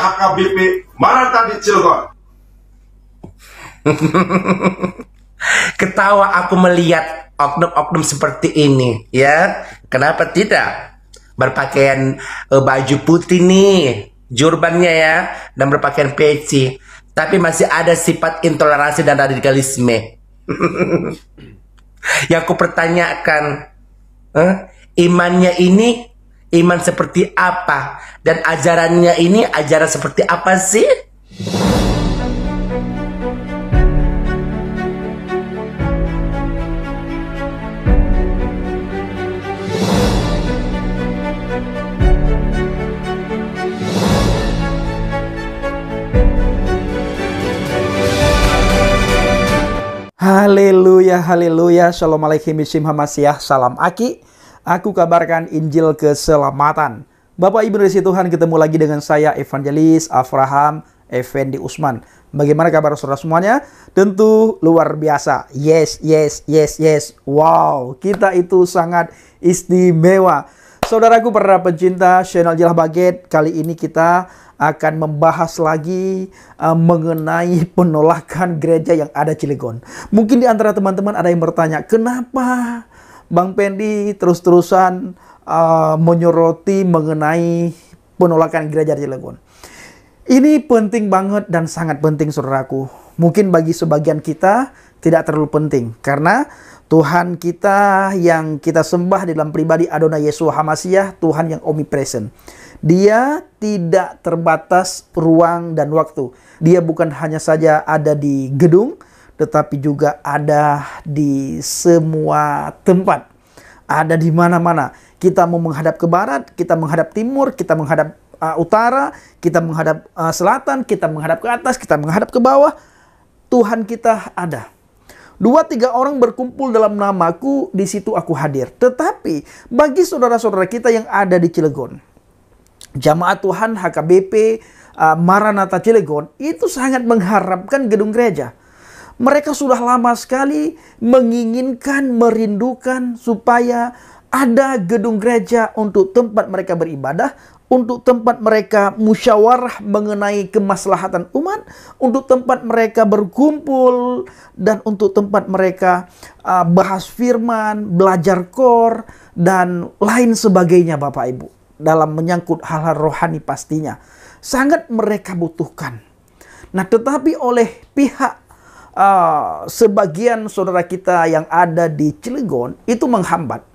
HKBP Maranatha di Cilegon. Ketawa aku melihat oknum-oknum seperti ini, ya. Kenapa tidak? Berpakaian baju putih nih, jurbannya ya, dan berpakaian peci, tapi masih ada sifat intoleransi dan radikalisme. Yang aku pertanyakan, imannya ini iman seperti apa? Dan ajarannya ini ajaran seperti apa sih? Haleluya, haleluya, shalom alaikum, Yishim Hamasyah, salam Aki. Aku kabarkan Injil keselamatan. Bapak Ibu dari Tuhan, ketemu lagi dengan saya Evangelis Avraham Effendi Usman. Bagaimana kabar saudara semuanya? Tentu luar biasa. Yes, yes, yes, yes. Wow, kita itu sangat istimewa. Saudaraku para pencinta channel Jelah Baget, kali ini kita akan membahas lagi mengenai penolakan gereja yang ada Cilegon. Mungkin di antara teman-teman ada yang bertanya, kenapa Bang Pendi terus-terusan menyoroti mengenai penolakan gereja Cilegon? Ini penting banget dan sangat penting saudaraku. Mungkin bagi sebagian kita tidak terlalu penting, karena Tuhan kita yang kita sembah di dalam pribadi Adonai Yeshua HaMashiach, Tuhan yang omnipresent. Dia tidak terbatas ruang dan waktu. Dia bukan hanya saja ada di gedung, tetapi juga ada di semua tempat. Ada di mana-mana. Kita mau menghadap ke barat, kita menghadap timur, kita menghadap utara, kita menghadap selatan, kita menghadap ke atas, kita menghadap ke bawah. Tuhan kita ada. 2-3 orang berkumpul dalam namaku, di situ aku hadir. Tetapi bagi saudara-saudara kita yang ada di Cilegon, Jamaat Tuhan HKBP Maranatha Cilegon itu sangat mengharapkan gedung gereja. Mereka sudah lama sekali menginginkan, merindukan supaya ada gedung gereja untuk tempat mereka beribadah, untuk tempat mereka musyawarah mengenai kemaslahatan umat, untuk tempat mereka berkumpul, dan untuk tempat mereka bahas firman, belajar kor, dan lain sebagainya Bapak Ibu. Dalam menyangkut hal-hal rohani pastinya sangat mereka butuhkan. Nah, tetapi oleh pihak sebagian saudara kita yang ada di Cilegon itu menghambat,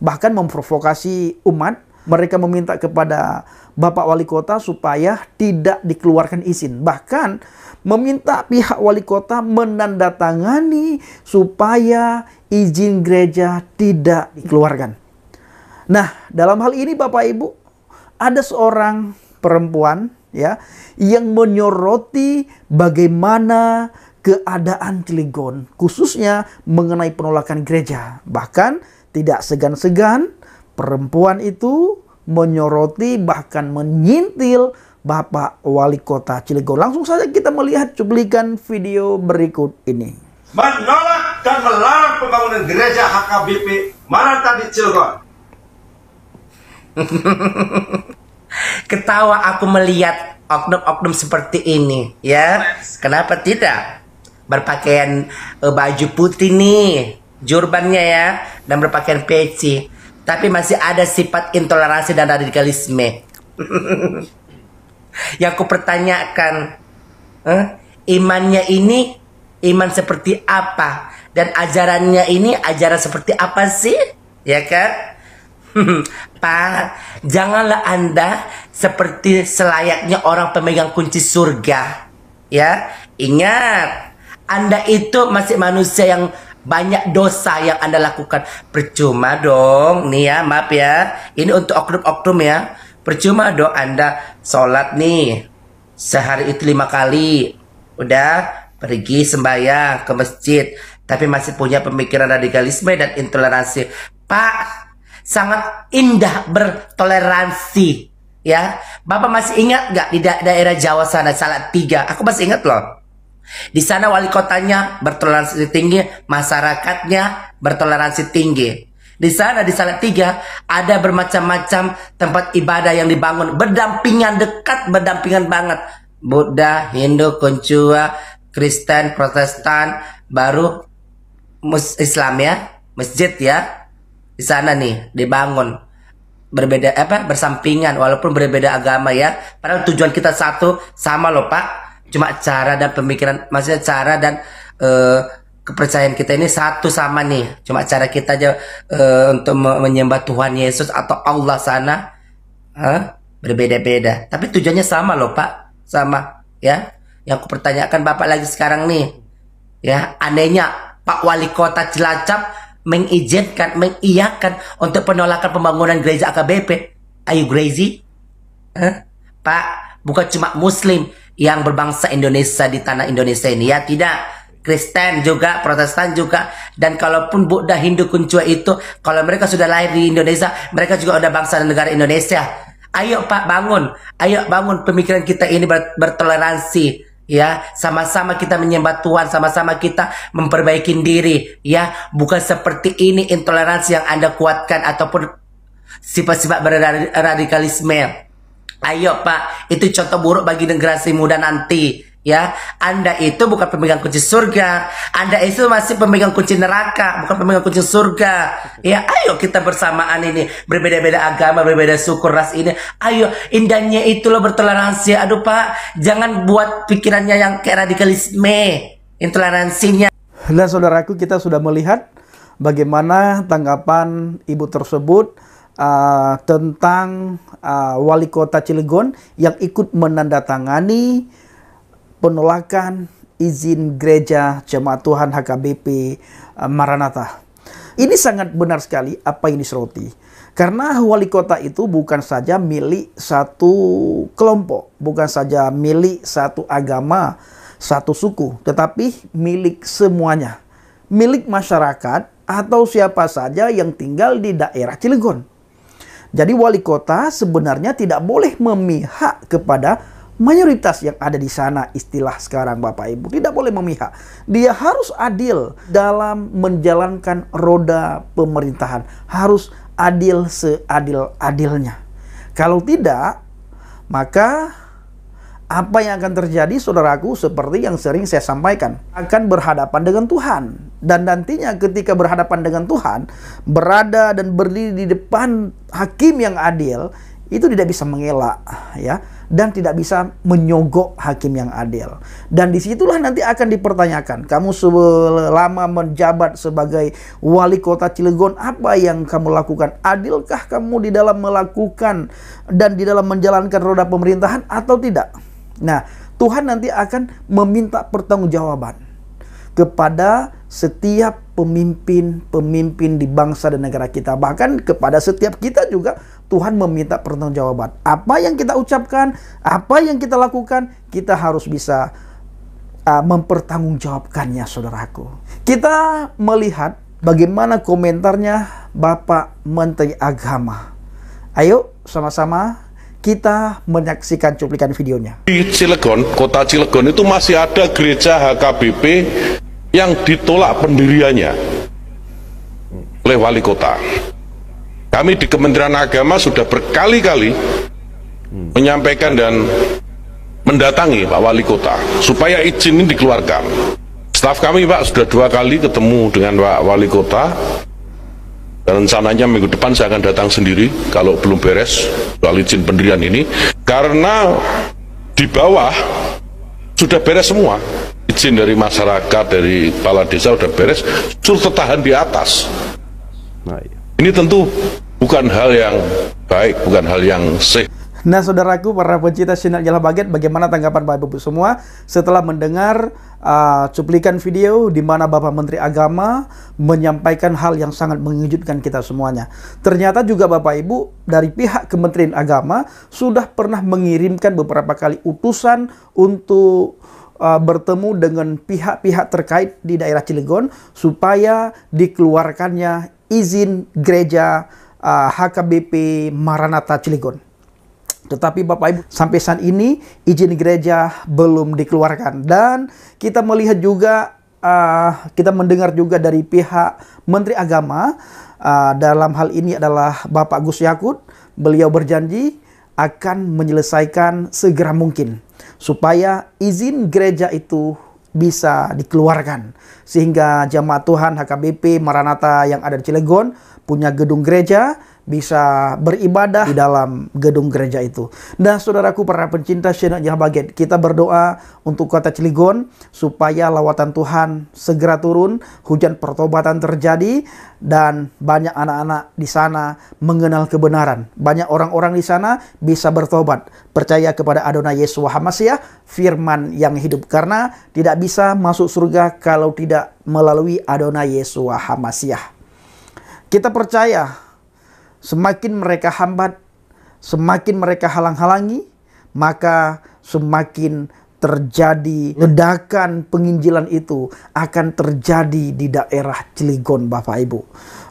bahkan memprovokasi umat. Mereka meminta kepada Bapak Wali Kota supaya tidak dikeluarkan izin. Bahkan meminta pihak Wali Kota menandatangani supaya izin gereja tidak dikeluarkan. Nah, dalam hal ini Bapak Ibu, ada seorang perempuan ya yang menyoroti bagaimana keadaan Cilegon, khususnya mengenai penolakan gereja. Bahkan tidak segan-segan perempuan itu menyoroti, bahkan menyintil Bapak Wali Kota Cilegon. Langsung saja kita melihat cuplikan video berikut ini. Menolak dan melarang pembangunan gereja HKBP Maranatha di Cilegon. Ketawa aku melihat oknum-oknum seperti ini, ya. Kenapa tidak? Berpakaian baju putih nih, jurbannya ya, dan berpakaian peci, tapi masih ada sifat intoleransi dan radikalisme. Yang aku pertanyakan, imannya ini iman seperti apa? Dan ajarannya ini ajaran seperti apa sih? Ya kan? Pak, janganlah Anda seperti selayaknya orang pemegang kunci surga. Ya, ingat, Anda itu masih manusia yang banyak dosa yang Anda lakukan. Percuma dong, nih ya, maaf ya, ini untuk oknum-oknum ya. Percuma dong Anda sholat nih sehari itu 5 kali, udah pergi sembahyang ke masjid, tapi masih punya pemikiran radikalisme dan intoleransi. Pak, sangat indah bertoleransi ya. Bapak masih ingat nggak di daerah Jawa sana, Salatiga? Aku masih ingat loh. Di sana wali kotanya bertoleransi tinggi, masyarakatnya bertoleransi tinggi. Di sana di Salatiga ada bermacam-macam tempat ibadah yang dibangun berdampingan, dekat, berdampingan banget. Buddha, Hindu, Konghucu, Kristen, Protestan, baru Islam ya, masjid ya. Di sana nih dibangun berbeda bersampingan walaupun berbeda agama ya. Padahal tujuan kita satu, sama loh Pak. Cuma cara dan pemikiran, maksudnya cara dan kepercayaan kita ini satu sama nih. Cuma cara kita aja untuk menyembah Tuhan Yesus atau Allah sana berbeda-beda. Tapi tujuannya sama loh Pak, sama ya. Yang aku pertanyakan Bapak lagi sekarang nih, ya anehnya Pak Wali Kota Cilacap mengizinkan, mengiyakan untuk penolakan pembangunan gereja AKBP. Are you crazy? Pak, bukan cuma Muslim yang berbangsa Indonesia di tanah Indonesia ini ya, tidak. Kristen juga, Protestan juga, dan kalaupun Buddha, Hindu, Konghucu itu, kalau mereka sudah lahir di Indonesia, mereka juga udah bangsa dan negara Indonesia. Ayo Pak bangun, ayo bangun pemikiran kita ini bertoleransi, ya, sama-sama kita menyembah Tuhan, sama-sama kita memperbaiki diri, ya, bukan seperti ini intoleransi yang Anda kuatkan ataupun sifat-sifat radikalisme. Ayo Pak, itu contoh buruk bagi generasi muda nanti. Ya, Anda itu bukan pemegang kunci surga. Anda itu masih pemegang kunci neraka, bukan pemegang kunci surga. Ya, ayo kita bersamaan ini, berbeda-beda agama, berbeda suku, ras ini. Ayo, indahnya itu loh bertoleransi. Aduh Pak, jangan buat pikirannya yang kayak radikalisme, intoleransinya. Dan saudaraku, kita sudah melihat bagaimana tanggapan ibu tersebut tentang wali kota Cilegon yang ikut menandatangani penolakan izin gereja Jemaat Tuhan HKBP Maranatha. Ini sangat benar sekali apa yang disoroti. Karena wali kota itu bukan saja milik satu kelompok, bukan saja milik satu agama, satu suku, tetapi milik semuanya. Milik masyarakat atau siapa saja yang tinggal di daerah Cilegon. Jadi wali kota sebenarnya tidak boleh memihak kepada mayoritas yang ada di sana, istilah sekarang Bapak Ibu. Tidak boleh memihak. Dia harus adil dalam menjalankan roda pemerintahan. Harus adil seadil-adilnya. Kalau tidak, maka apa yang akan terjadi saudaraku seperti yang sering saya sampaikan. Akan berhadapan dengan Tuhan. Dan nantinya ketika berhadapan dengan Tuhan, berada dan berdiri di depan hakim yang adil, itu tidak bisa mengelak, ya, dan tidak bisa menyogok hakim yang adil. Dan disitulah nanti akan dipertanyakan, kamu selama menjabat sebagai wali kota Cilegon, apa yang kamu lakukan? Adilkah kamu di dalam melakukan dan di dalam menjalankan roda pemerintahan atau tidak? Nah, Tuhan nanti akan meminta pertanggungjawaban kepada setiap pemimpin di bangsa dan negara kita. Bahkan kepada setiap kita juga Tuhan meminta pertanggungjawaban. Apa yang kita ucapkan, apa yang kita lakukan, kita harus bisa mempertanggungjawabkannya, saudaraku. Kita melihat bagaimana komentarnya Bapak Menteri Agama. Ayo sama-sama kita menyaksikan cuplikan videonya. Di Cilegon, kota Cilegon itu masih ada gereja HKBP yang ditolak pendiriannya oleh wali kota. Kami di Kementerian Agama sudah berkali-kali menyampaikan dan mendatangi Pak Wali Kota supaya izin ini dikeluarkan. Staf kami Pak sudah 2 kali ketemu dengan Pak Wali Kota, dan rencananya minggu depan saya akan datang sendiri kalau belum beres soal izin pendirian ini, karena di bawah sudah beres semua. Izin dari masyarakat, dari kepala desa sudah beres, suruh tertahan di atas. Ini tentu bukan hal yang baik, bukan hal yang sehat. Nah saudaraku, para pecinta channel Jalan Baget, bagaimana tanggapan Bapak Ibu semua setelah mendengar cuplikan video di mana Bapak Menteri Agama menyampaikan hal yang sangat mengejutkan kita semuanya. Ternyata juga Bapak Ibu dari pihak Kementerian Agama sudah pernah mengirimkan beberapa kali utusan untuk bertemu dengan pihak-pihak terkait di daerah Cilegon supaya dikeluarkannya izin gereja HKBP Maranatha Cilegon. Tetapi Bapak Ibu, sampai saat ini izin gereja belum dikeluarkan. Dan kita melihat juga, kita mendengar juga dari pihak Menteri Agama dalam hal ini adalah Bapak Gus Yakut. Beliau berjanji akan menyelesaikan segera mungkin supaya izin gereja itu bisa dikeluarkan, sehingga jemaat Tuhan HKBP Maranatha yang ada di Cilegon punya gedung gereja, bisa beribadah di dalam gedung gereja itu. Nah, saudaraku para pencinta channel Injil Habaget, kita berdoa untuk kota Cilegon supaya lawatan Tuhan segera turun, hujan pertobatan terjadi, dan banyak anak-anak di sana mengenal kebenaran. Banyak orang-orang di sana bisa bertobat, percaya kepada Adonai Yesus Hamasiah, firman yang hidup. Karena tidak bisa masuk surga kalau tidak melalui Adonai Yesus Hamasiah. Kita percaya semakin mereka hambat, semakin mereka halang-halangi, maka semakin terjadi ledakan penginjilan itu akan terjadi di daerah Cilegon, Bapak Ibu.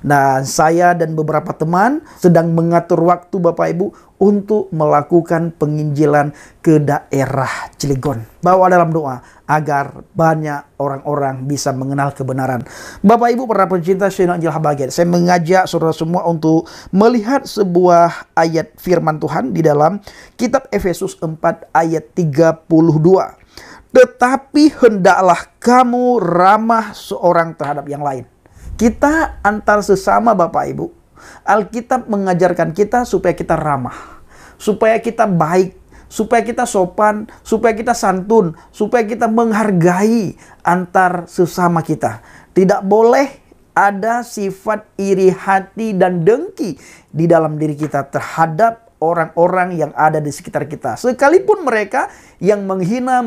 Nah, saya dan beberapa teman sedang mengatur waktu, Bapak Ibu, untuk melakukan penginjilan ke daerah Cilegon. Bawa dalam doa agar banyak orang-orang bisa mengenal kebenaran. Bapak Ibu para pencinta channel Injil Habaget, saya mengajak saudara semua untuk melihat sebuah ayat firman Tuhan di dalam kitab Efesus 4 ayat 32. Tetapi hendaklah kamu ramah seorang terhadap yang lain. Kita antar sesama, Bapak Ibu, Alkitab mengajarkan kita supaya kita ramah, supaya kita baik, supaya kita sopan, supaya kita santun, supaya kita menghargai antar sesama kita. Tidak boleh ada sifat iri hati dan dengki di dalam diri kita terhadap orang-orang yang ada di sekitar kita. Sekalipun mereka yang menghina,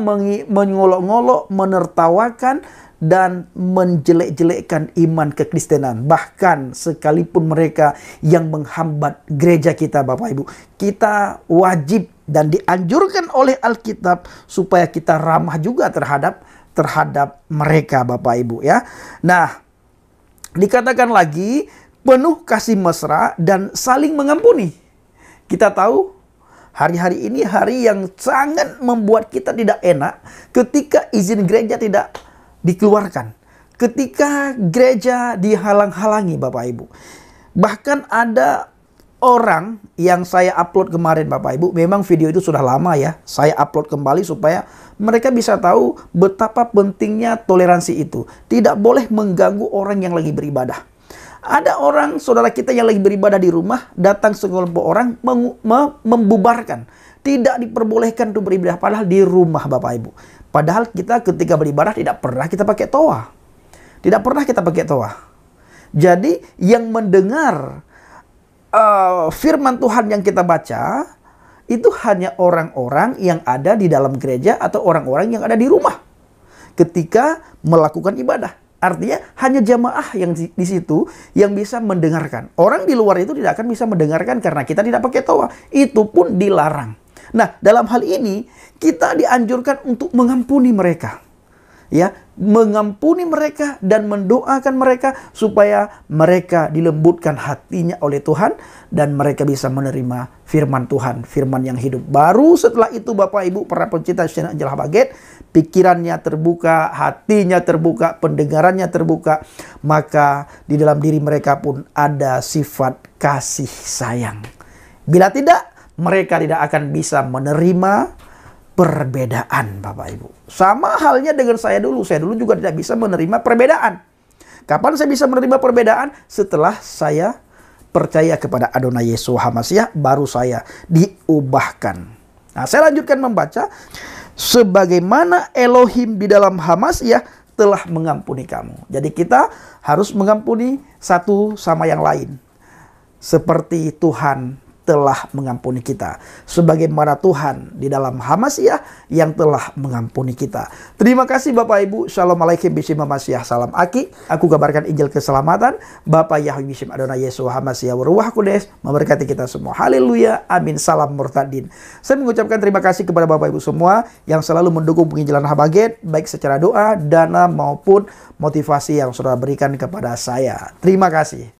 mengolok-ngolok, menertawakan, dan menjelek-jelekkan iman kekristenan. Bahkan sekalipun mereka yang menghambat gereja kita, Bapak Ibu, kita wajib dan dianjurkan oleh Alkitab supaya kita ramah juga terhadap mereka, Bapak Ibu, ya. Nah, dikatakan lagi penuh kasih mesra dan saling mengampuni. Kita tahu hari-hari ini hari yang sangat membuat kita tidak enak ketika izin gereja tidak dikeluarkan, ketika gereja dihalang-halangi, Bapak Ibu. Bahkan ada orang yang saya upload kemarin, Bapak Ibu, memang video itu sudah lama ya, saya upload kembali supaya mereka bisa tahu betapa pentingnya toleransi itu. Tidak boleh mengganggu orang yang lagi beribadah. Ada orang, saudara kita yang lagi beribadah di rumah, datang sekelompok orang membubarkan. Tidak diperbolehkan untuk beribadah, padahal di rumah, Bapak Ibu. Padahal kita ketika beribadah tidak pernah kita pakai toa. Tidak pernah kita pakai toa. Jadi yang mendengar firman Tuhan yang kita baca, itu hanya orang-orang yang ada di dalam gereja atau orang-orang yang ada di rumah ketika melakukan ibadah. Artinya hanya jamaah yang di situ yang bisa mendengarkan. Orang di luar itu tidak akan bisa mendengarkan karena kita tidak pakai toa. Itu pun dilarang. Nah, dalam hal ini kita dianjurkan untuk mengampuni mereka. Ya, mengampuni mereka dan mendoakan mereka supaya mereka dilembutkan hatinya oleh Tuhan dan mereka bisa menerima firman Tuhan, firman yang hidup. Baru setelah itu, Bapak Ibu para pencinta channel Injil Habaget, pikirannya terbuka, hatinya terbuka, pendengarannya terbuka, maka di dalam diri mereka pun ada sifat kasih sayang. Bila tidak, mereka tidak akan bisa menerima perbedaan, Bapak Ibu. Sama halnya dengan saya dulu. Saya dulu juga tidak bisa menerima perbedaan. Kapan saya bisa menerima perbedaan? Setelah saya percaya kepada Adonai Yesus Hamasiah, baru saya diubahkan. Nah, saya lanjutkan membaca. Sebagaimana Elohim di dalam Hamasiah telah mengampuni kamu. Jadi kita harus mengampuni satu sama yang lain. Seperti Tuhan telah mengampuni kita, sebagaimana Tuhan di dalam Hamasiah yang telah mengampuni kita. Terima kasih Bapak Ibu. Shalom alaikum bishim Hamasiah. Salam Aki. Aku kabarkan Injil keselamatan. Bapak Yahweh bishim Adonai Yesus Hamasiah Waruah Kudes memberkati kita semua. Haleluya. Amin. Salam murtadin. Saya mengucapkan terima kasih kepada Bapak Ibu semua yang selalu mendukung penginjilan Habaget, baik secara doa, dana maupun motivasi yang sudah berikan kepada saya. Terima kasih.